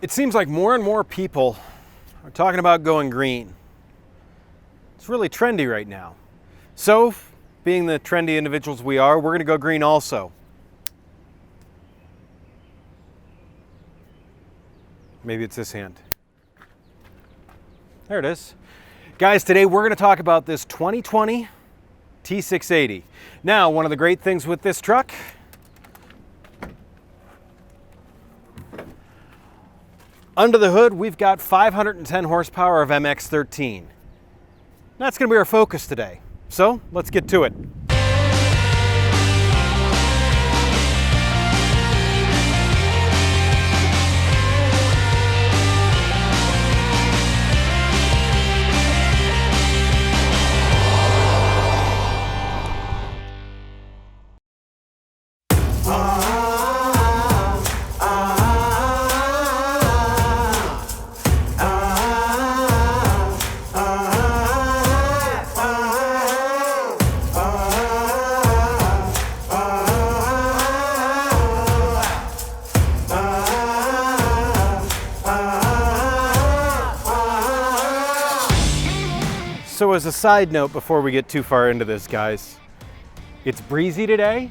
It seems like more and more people are talking about going green. It's really trendy right now. So, being the trendy individuals we are, we're going to go green also. Maybe it's this hand. There it is. Guys, today we're going to talk about this 2020 T680. Now, one of the great things with this truck, under the hood, we've got 510 horsepower of MX13. That's going to be our focus today. So, let's get to it. So as a side note, before we get too far into this, guys, it's breezy today,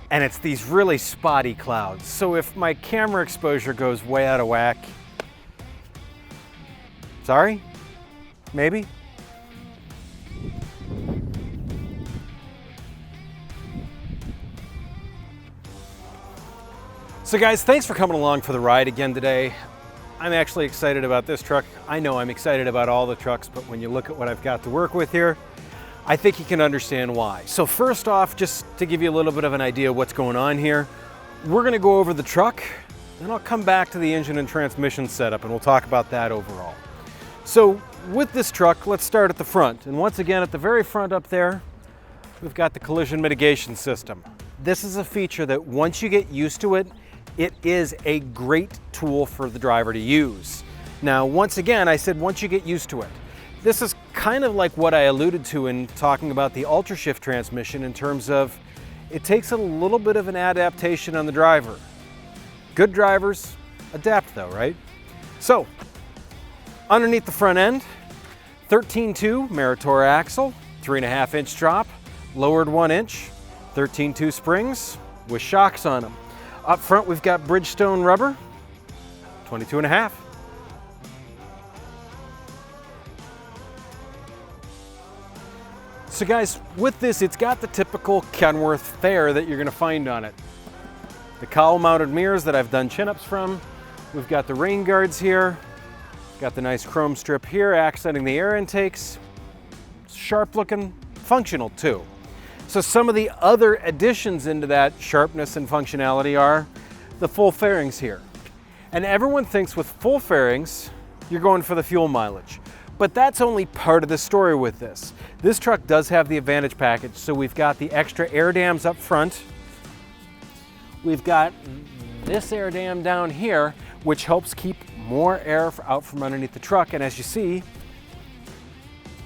and it's these really spotty clouds. So if my camera exposure goes way out of whack, sorry, maybe. So guys, thanks for coming along for the ride again today. I'm actually excited about this truck. I know I'm excited about all the trucks, but when you look at what I've got to work with here, I think you can understand why. So first off, just to give you a little bit of an idea of what's going on here, we're gonna go over the truck, then I'll come back to the engine and transmission setup and we'll talk about that overall. So with this truck, let's start at the front. And once again, at the very front up there, we've got the collision mitigation system. This is a feature that once you get used to it, it is a great tool for the driver to use. Now, once again, I said once you get used to it. This is kind of like what I alluded to in talking about the Ultra Shift transmission in terms of it takes a little bit of an adaptation on the driver. Good drivers adapt though, right? So, underneath the front end, 13.2 Meritor axle, 3.5-inch drop, lowered 1 inch, 13.2 springs with shocks on them. Up front, we've got Bridgestone rubber, 22.5. So guys, with this, it's got the typical Kenworth fare that you're gonna find on it. The cowl-mounted mirrors that I've done chin-ups from. We've got the rain guards here. Got the nice chrome strip here, accenting the air intakes. Sharp looking, functional too. So some of the other additions into that sharpness and functionality are the full fairings here. And everyone thinks with full fairings, you're going for the fuel mileage. But that's only part of the story with this. This truck does have the Advantage package, so we've got the extra air dams up front. We've got this air dam down here, which helps keep more air out from underneath the truck. And as you see,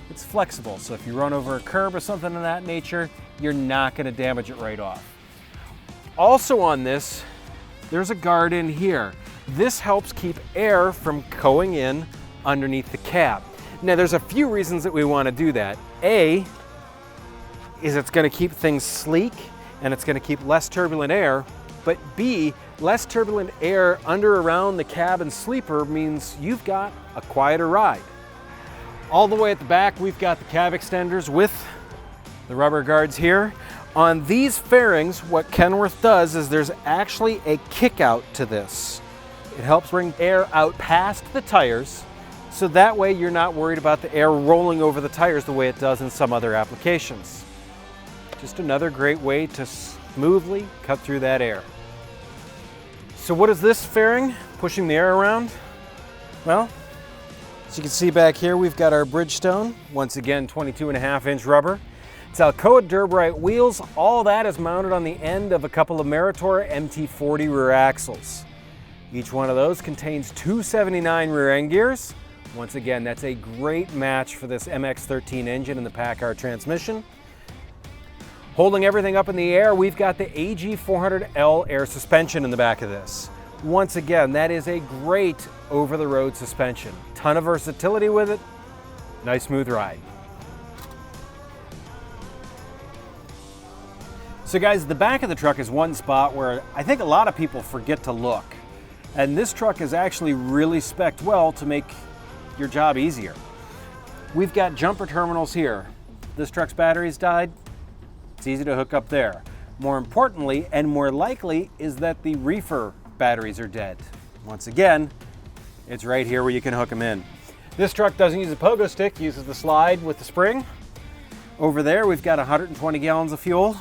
it's flexible. So if you run over a curb or something of that nature, you're not going to damage it right off. Also on this, there's a guard in here. This helps keep air from going in underneath the cab. Now there's a few reasons that we want to do that. A, is it's going to keep things sleek and it's going to keep less turbulent air. But B, less turbulent air under around the cab and sleeper means you've got a quieter ride. All the way at the back, we've got the cab extenders with the rubber guards here. On these fairings, what Kenworth does is there's actually a kick out to this. It helps bring air out past the tires, so that way you're not worried about the air rolling over the tires the way it does in some other applications. Just another great way to smoothly cut through that air. So what is this fairing pushing the air around? Well, as you can see back here, we've got our Bridgestone, once again 22.5-inch rubber. It's Alcoa Durbrite wheels. All that is mounted on the end of a couple of Meritor MT40 rear axles. Each one of those contains 279 rear end gears. Once again, that's a great match for this MX13 engine and the Paccar transmission. Holding everything up in the air, we've got the AG400L air suspension in the back of this. Once again, that is a great over-the-road suspension. Ton of versatility with it. Nice smooth ride. So guys, the back of the truck is one spot where I think a lot of people forget to look. And this truck is actually really spec'd well to make your job easier. We've got jumper terminals here. This truck's batteries died. It's easy to hook up there. More importantly, and more likely, is that the reefer batteries are dead. Once again, it's right here where you can hook them in. This truck doesn't use a pogo stick, uses the slide with the spring. Over there, we've got 120 gallons of fuel.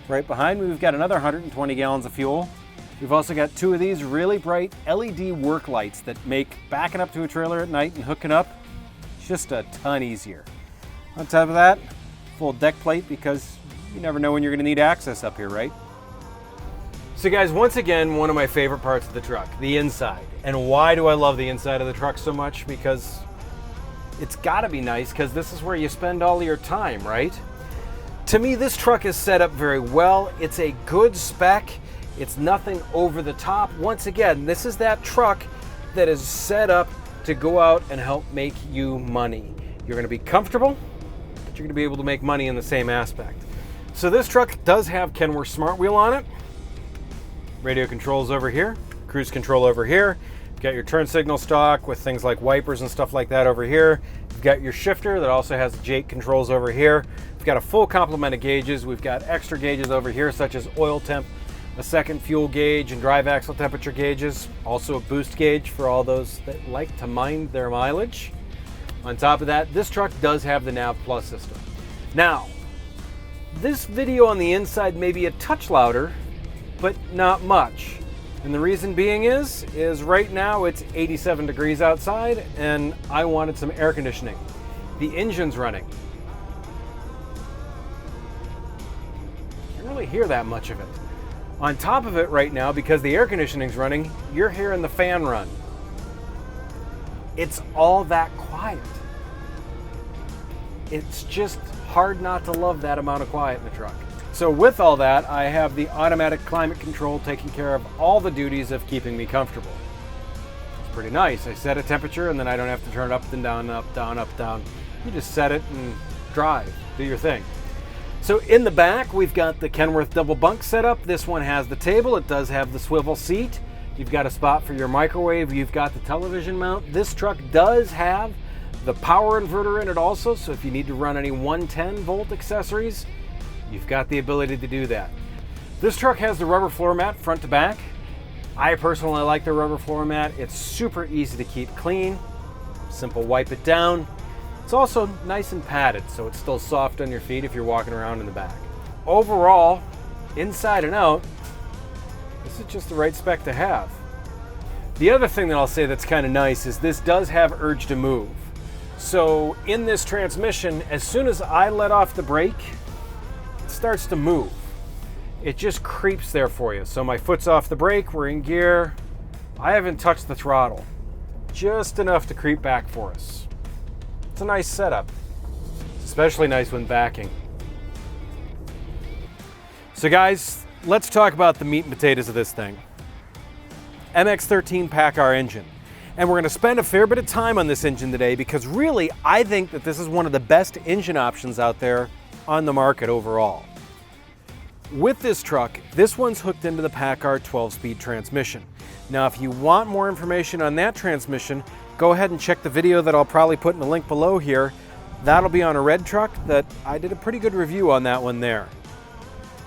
Right behind me, we've got another 120 gallons of fuel. We've also got two of these really bright LED work lights that make backing up to a trailer at night and hooking up just a ton easier. On top of that, full deck plate because you never know when you're gonna need access up here, right? So guys, once again, one of my favorite parts of the truck, the inside. And why do I love the inside of the truck so much? Because it's gotta be nice, because this is where you spend all your time, right? To me, this truck is set up very well. It's a good spec. It's nothing over the top. Once again, this is that truck that is set up to go out and help make you money. You're gonna be comfortable, but you're gonna be able to make money in the same aspect. So this truck does have Kenworth Smart Wheel on it. Radio controls over here, cruise control over here. You've got your turn signal stock with things like wipers and stuff like that over here. You've got your shifter that also has Jake controls over here. We've got a full complement of gauges. We've got extra gauges over here, such as oil temp, a second fuel gauge, and drive axle temperature gauges. Also a boost gauge for all those that like to mind their mileage. On top of that, this truck does have the Nav Plus system. Now, this video on the inside may be a touch louder, but not much. And the reason being is right now it's 87 degrees outside and I wanted some air conditioning. The engine's running. You can't really hear that much of it. On top of it right now, because the air conditioning's running, you're hearing the fan run. It's all that quiet. It's just hard not to love that amount of quiet in the truck. So with all that, I have the automatic climate control taking care of all the duties of keeping me comfortable. It's pretty nice. I set a temperature and then I don't have to turn it up and down, up, down, up, down. You just set it and drive, do your thing. So in the back, we've got the Kenworth double bunk setup. This one has the table. It does have the swivel seat. You've got a spot for your microwave. You've got the television mount. This truck does have the power inverter in it also. So if you need to run any 110 volt accessories, you've got the ability to do that. This truck has the rubber floor mat front to back. I personally like the rubber floor mat. It's super easy to keep clean. Simple wipe it down. It's also nice and padded, so it's still soft on your feet if you're walking around in the back. Overall, inside and out, this is just the right spec to have. The other thing that I'll say that's kind of nice is this does have urge to move. So in this transmission, as soon as I let off the brake, it starts to move. It just creeps there for you. So my foot's off the brake, we're in gear. I haven't touched the throttle. Just enough to creep back for us. It's a nice setup. It's especially nice when backing. So guys, let's talk about the meat and potatoes of this thing. MX13 Paccar engine. And we're going to spend a fair bit of time on this engine today because really I think that this is one of the best engine options out there on the market overall. With this truck, this one's hooked into the Paccar 12-speed transmission. Now if you want more information on that transmission, go ahead and check the video that I'll probably put in the link below here. That'll be on a red truck that I did a pretty good review on that one there.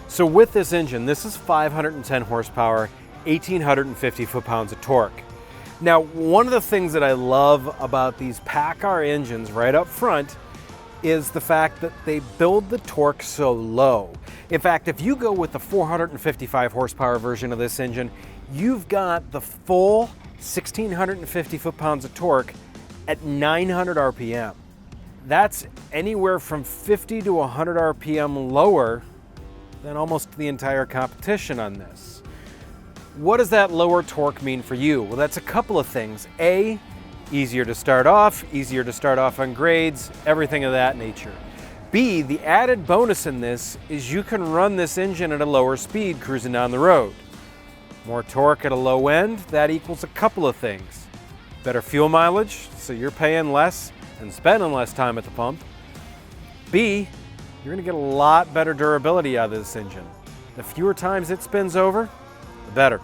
So with this engine, this is 510 horsepower, 1,850 foot-pounds of torque. Now, one of the things that I love about these Paccar engines right up front is the fact that they build the torque so low. In fact, if you go with the 455 horsepower version of this engine, you've got the full 1,650 foot-pounds of torque at 900 RPM. That's anywhere from 50 to 100 RPM lower than almost the entire competition on this. What does that lower torque mean for you? Well, that's a couple of things. A, easier to start off on grades, everything of that nature. B, the added bonus in this is you can run this engine at a lower speed cruising down the road. More torque at a low end, that equals a couple of things. Better fuel mileage, so you're paying less and spending less time at the pump. B, you're gonna get a lot better durability out of this engine. The fewer times it spins over, the better.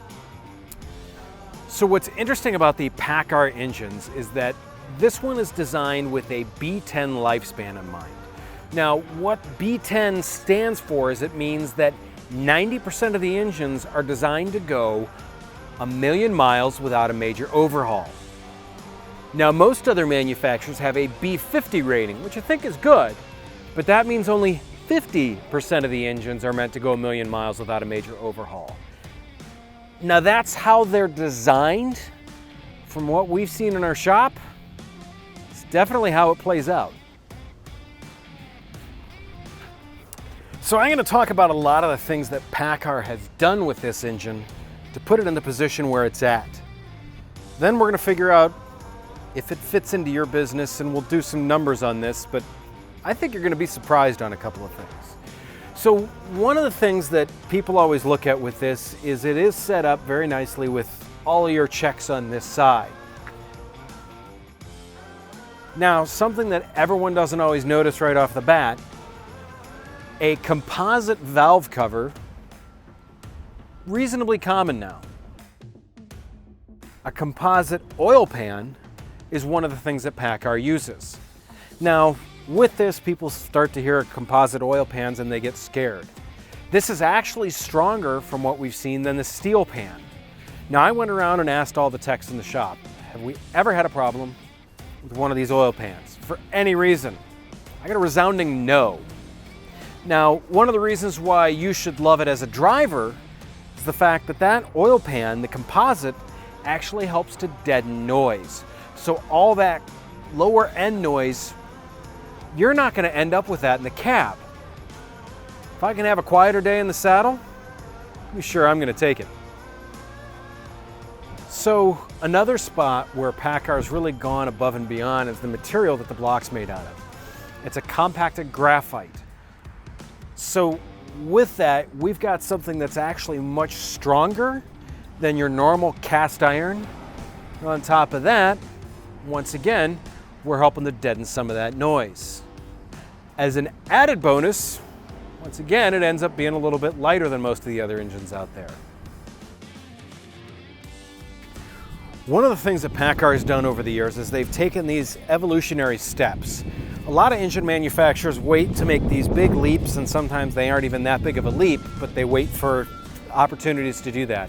So what's interesting about the Paccar engines is that this one is designed with a B10 lifespan in mind. Now, what B10 stands for is it means that 90% of the engines are designed to go 1,000,000 miles without a major overhaul. Now, most other manufacturers have a B50 rating, which I think is good, but that means only 50% of the engines are meant to go 1,000,000 miles without a major overhaul. Now, that's how they're designed. From what we've seen in our shop, it's definitely how it plays out. So I'm going to talk about a lot of the things that Paccar has done with this engine to put it in the position where it's at. Then we're going to figure out if it fits into your business, and we'll do some numbers on this, but I think you're going to be surprised on a couple of things. So one of the things that people always look at with this is it is set up very nicely with all of your checks on this side. Now, something that everyone doesn't always notice right off the bat, a composite valve cover, reasonably common now. A composite oil pan is one of the things that Paccar uses. Now, with this, people start to hear composite oil pans and they get scared. This is actually stronger from what we've seen than the steel pan. Now, I went around and asked all the techs in the shop, have we ever had a problem with one of these oil pans for any reason? I got a resounding no. Now, one of the reasons why you should love it as a driver is the fact that that oil pan, the composite, actually helps to deaden noise. So all that lower end noise, you're not going to end up with that in the cab. If I can have a quieter day in the saddle, I'm sure I'm going to take it. So another spot where Paccar's really gone above and beyond is the material that the block's made out of. It's a compacted graphite. So with that, we've got something that's actually much stronger than your normal cast iron. And on top of that, once again, we're helping to deaden some of that noise. As an added bonus, once again, it ends up being a little bit lighter than most of the other engines out there. One of the things that Paccar has done over the years is they've taken these evolutionary steps. A lot of engine manufacturers wait to make these big leaps, and sometimes they aren't even that big of a leap, but they wait for opportunities to do that.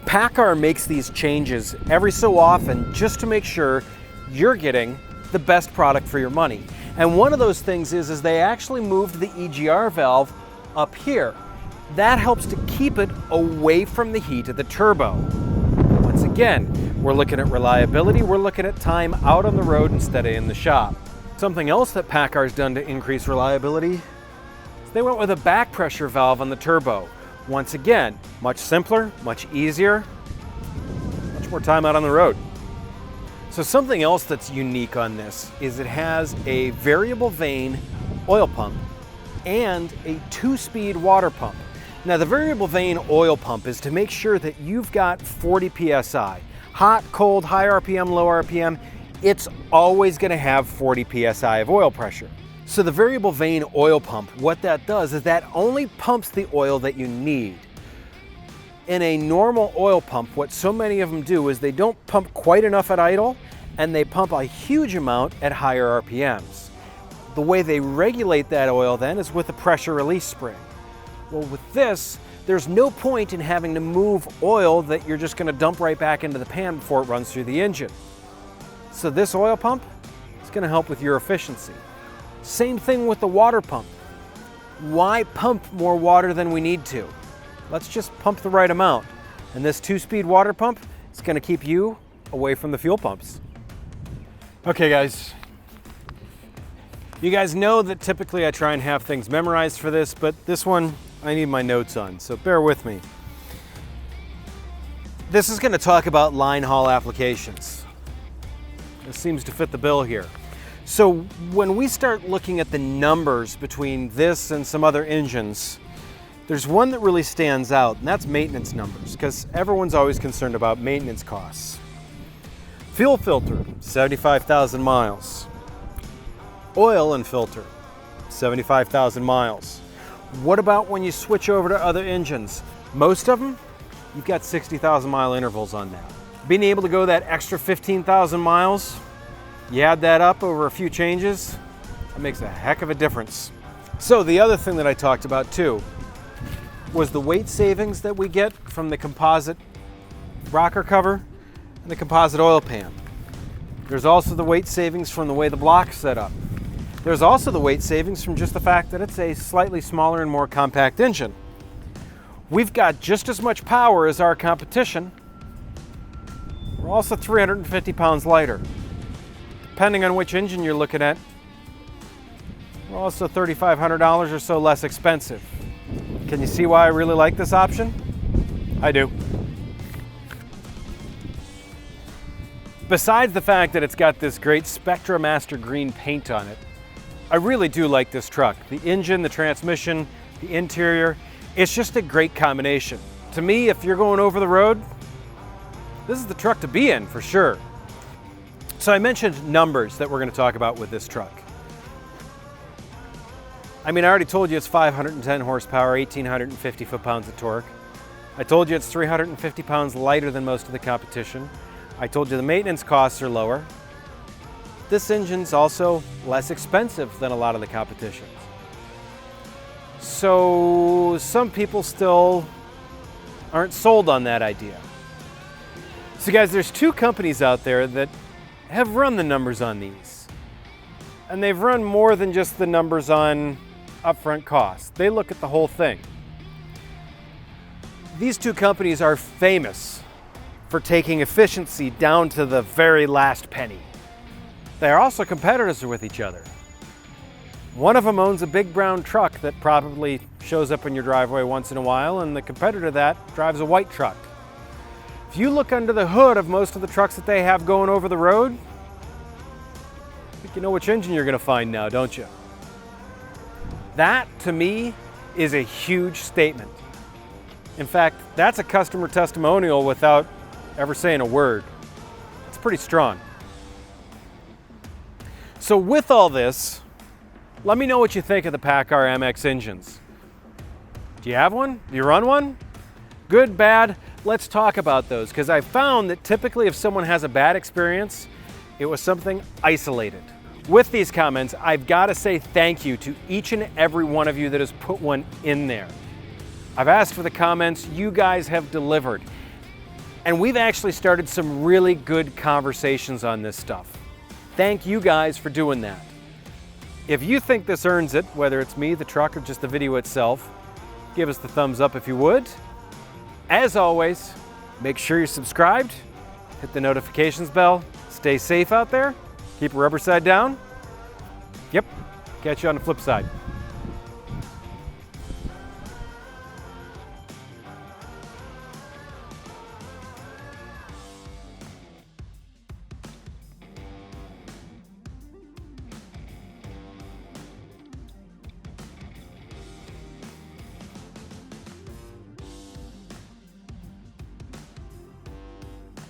Paccar makes these changes every so often just to make sure you're getting the best product for your money. And one of those things is they actually moved the EGR valve up here. That helps to keep it away from the heat of the turbo. Once again, we're looking at reliability, we're looking at time out on the road instead of in the shop. Something else that Paccar's done to increase reliability is they went with a back pressure valve on the turbo. Once again, much simpler, much easier, much more time out on the road. So something else that's unique on this is it has a variable vane oil pump and a 2-speed water pump. Now, the variable vane oil pump is to make sure that you've got 40 PSI. Hot, cold, high RPM, low RPM, it's always going to have 40 PSI of oil pressure. So the variable vane oil pump, what that does is that only pumps the oil that you need. In a normal oil pump, what so many of them do is they don't pump quite enough at idle, and they pump a huge amount at higher RPMs. The way they regulate that oil then is with a pressure release spring. Well, with this, there's no point in having to move oil that you're just going to dump right back into the pan before it runs through the engine. So this oil pump is going to help with your efficiency. Same thing with the water pump. Why pump more water than we need to? Let's just pump the right amount. And this 2-speed water pump is going to keep you away from the fuel pumps. Okay, guys. You guys know that typically I try and have things memorized for this, but this one I need my notes on, so bear with me. This is going to talk about line haul applications. This seems to fit the bill here. So when we start looking at the numbers between this and some other engines, There's one that really stands out, and that's maintenance numbers, because everyone's always concerned about maintenance costs. Fuel filter, 75,000 miles. Oil and filter, 75,000 miles. What about when you switch over to other engines? Most of them, you've got 60,000 mile intervals on that. Being able to go that extra 15,000 miles, you add that up over a few changes, that makes a heck of a difference. So the other thing that I talked about too was the weight savings that we get from the composite rocker cover and the composite oil pan. There's also the weight savings from the way the block's set up. There's also the weight savings from just the fact that it's a slightly smaller and more compact engine. We've got just as much power as our competition. We're also 350 pounds lighter. Depending on which engine you're looking at, we're also $3,500 or so less expensive. Can you see why I really like this option? I do. Besides the fact that it's got this great Spectra Master Green paint on it, I really do like this truck. The engine, the transmission, the interior, it's just a great combination. To me, if you're going over the road, this is the truck to be in for sure. So I mentioned numbers that we're going to talk about with this truck. I mean, I already told you it's 510 horsepower, 1,850 foot-pounds of torque. I told you it's 350 pounds lighter than most of the competition. I told you the maintenance costs are lower. This engine's also less expensive than a lot of the competition. So some people still aren't sold on that idea. So guys, there's two companies out there that have run the numbers on these. And they've run more than just the numbers on upfront costs. They look at the whole thing. These two companies are famous for taking efficiency down to the very last penny. They are also competitors with each other. One of them owns a big brown truck that probably shows up in your driveway once in a while, and the competitor to that drives a white truck. If you look under the hood of most of the trucks that they have going over the road, I think you know which engine you're going to find now, don't you? That, to me, is a huge statement. In fact, that's a customer testimonial without ever saying a word. It's pretty strong. So with all this, let me know what you think of the Paccar MX engines. Do you have one? Do you run one? Good, bad? Let's talk about those, because I found that typically if someone has a bad experience, it was something isolated. With these comments, I've got to say thank you to each and every one of you that has put one in there. I've asked for the comments, you guys have delivered. And we've actually started some really good conversations on this stuff. Thank you guys for doing that. If you think this earns it, whether it's me, the truck, or just the video itself, give us the thumbs up if you would. As always, make sure you're subscribed, hit the notifications bell, stay safe out there, keep your rubber side down. Yep, catch you on the flip side.